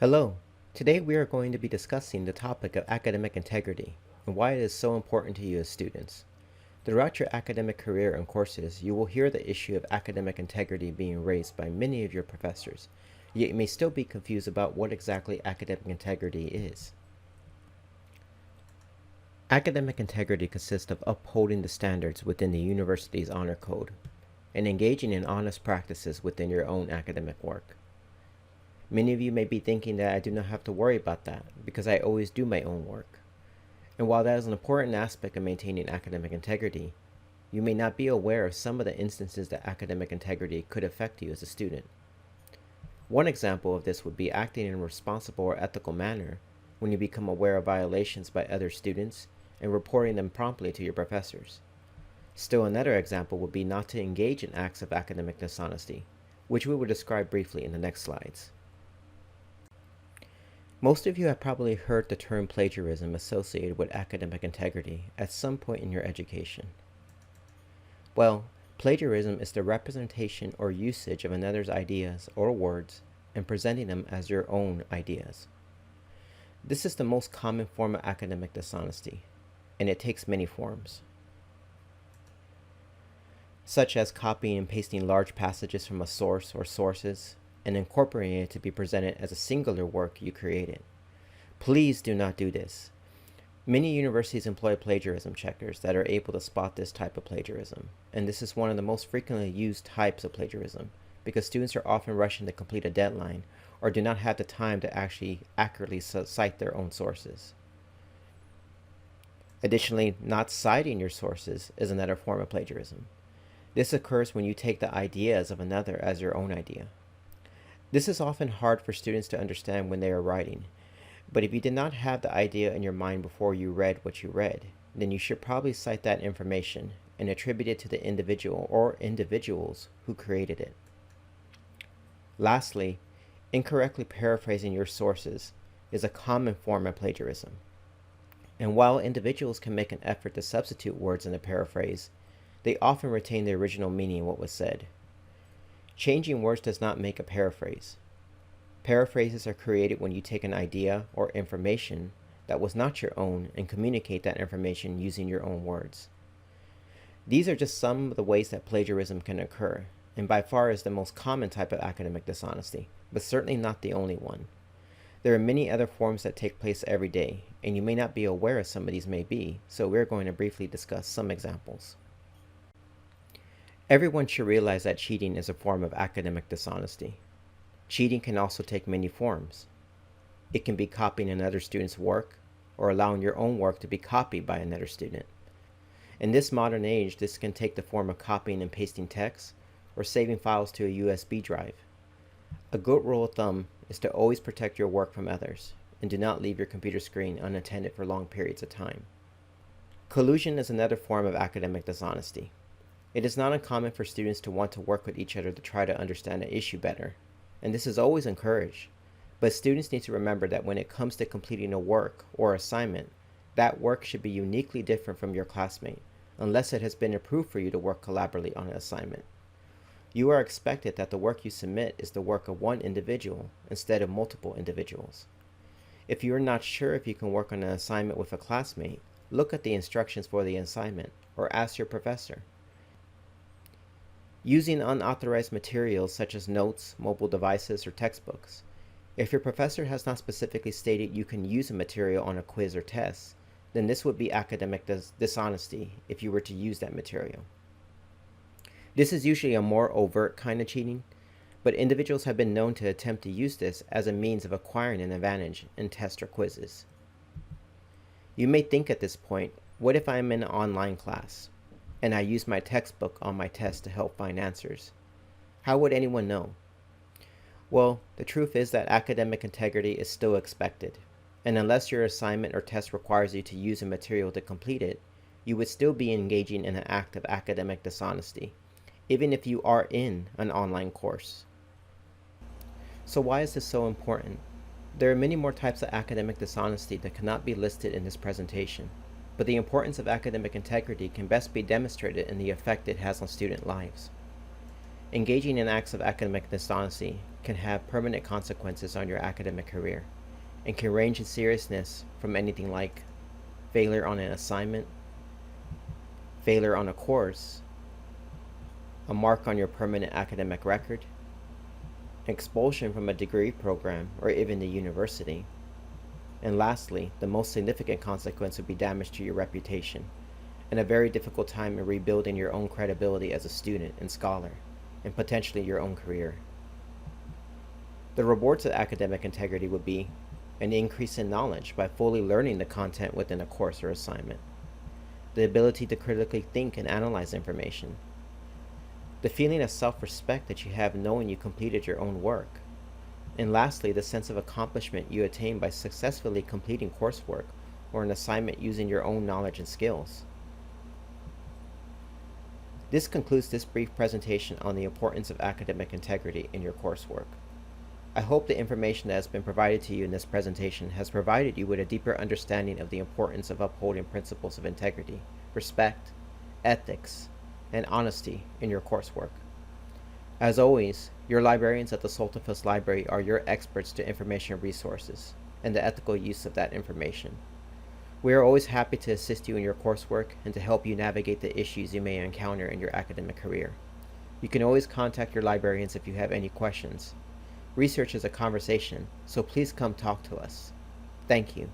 Hello. Today we are going to be discussing the topic of academic integrity and why it is so important to you as students. Throughout your academic career and courses, you will hear the issue of academic integrity being raised by many of your professors, yet you may still be confused about what exactly academic integrity is. Academic integrity consists of upholding the standards within the university's honor code and engaging in honest practices within your own academic work. Many of you may be thinking that I do not have to worry about that because I always do my own work. And while that is an important aspect of maintaining academic integrity, you may not be aware of some of the instances that academic integrity could affect you as a student. One example of this would be acting in a responsible or ethical manner when you become aware of violations by other students and reporting them promptly to your professors. Still another example would be not to engage in acts of academic dishonesty, which we will describe briefly in the next slides. Most of you have probably heard the term plagiarism associated with academic integrity at some point in your education. Well, plagiarism is the representation or usage of another's ideas or words and presenting them as your own ideas. This is the most common form of academic dishonesty, and it takes many forms, such as copying and pasting large passages from a source or sources and incorporating it to be presented as a singular work you created. Please do not do this. Many universities employ plagiarism checkers that are able to spot this type of plagiarism, and this is one of the most frequently used types of plagiarism because students are often rushing to complete a deadline or do not have the time to actually accurately cite their own sources. Additionally, not citing your sources is another form of plagiarism. This occurs when you take the ideas of another as your own idea. This is often hard for students to understand when they are writing, but if you did not have the idea in your mind before you read what you read, then you should probably cite that information and attribute it to the individual or individuals who created it. Lastly, incorrectly paraphrasing your sources is a common form of plagiarism. And while individuals can make an effort to substitute words in a paraphrase, they often retain the original meaning of what was said. Changing words does not make a paraphrase. Paraphrases are created when you take an idea or information that was not your own and communicate that information using your own words. These are just some of the ways that plagiarism can occur, and by far is the most common type of academic dishonesty, but certainly not the only one. There are many other forms that take place every day, and you may not be aware of some of these may be, so we're going to briefly discuss some examples. Everyone should realize that cheating is a form of academic dishonesty. Cheating can also take many forms. It can be copying another student's work or allowing your own work to be copied by another student. In this modern age, this can take the form of copying and pasting text or saving files to a USB drive. A good rule of thumb is to always protect your work from others and do not leave your computer screen unattended for long periods of time. Collusion is another form of academic dishonesty. It is not uncommon for students to want to work with each other to try to understand an issue better, and this is always encouraged. But students need to remember that when it comes to completing a work or assignment, that work should be uniquely different from your classmate, unless it has been approved for you to work collaboratively on an assignment. You are expected that the work you submit is the work of one individual instead of multiple individuals. If you are not sure if you can work on an assignment with a classmate, look at the instructions for the assignment or ask your professor. Using unauthorized materials such as notes, mobile devices, or textbooks. If your professor has not specifically stated you can use a material on a quiz or test, then this would be academic dishonesty if you were to use that material. This is usually a more overt kind of cheating, but individuals have been known to attempt to use this as a means of acquiring an advantage in tests or quizzes. You may think at this point, what if I am in an online class and I use my textbook on my test to help find answers? How would anyone know? Well, the truth is that academic integrity is still expected, and unless your assignment or test requires you to use a material to complete it, you would still be engaging in an act of academic dishonesty, even if you are in an online course. So why is this so important? There are many more types of academic dishonesty that cannot be listed in this presentation, but the importance of academic integrity can best be demonstrated in the effect it has on student lives. Engaging in acts of academic dishonesty can have permanent consequences on your academic career and can range in seriousness from anything like failure on an assignment, failure on a course, a mark on your permanent academic record, expulsion from a degree program or even the university, and lastly, the most significant consequence would be damage to your reputation and a very difficult time in rebuilding your own credibility as a student and scholar, and potentially your own career. The rewards of academic integrity would be an increase in knowledge by fully learning the content within a course or assignment, the ability to critically think and analyze information, the feeling of self-respect that you have knowing you completed your own work, and lastly, the sense of accomplishment you attain by successfully completing coursework or an assignment using your own knowledge and skills. This concludes this brief presentation on the importance of academic integrity in your coursework. I hope the information that has been provided to you in this presentation has provided you with a deeper understanding of the importance of upholding principles of integrity, respect, ethics, and honesty in your coursework. As always, your librarians at the Salterfus Library are your experts to information resources and the ethical use of that information. We are always happy to assist you in your coursework and to help you navigate the issues you may encounter in your academic career. You can always contact your librarians if you have any questions. Research is a conversation, so please come talk to us. Thank you.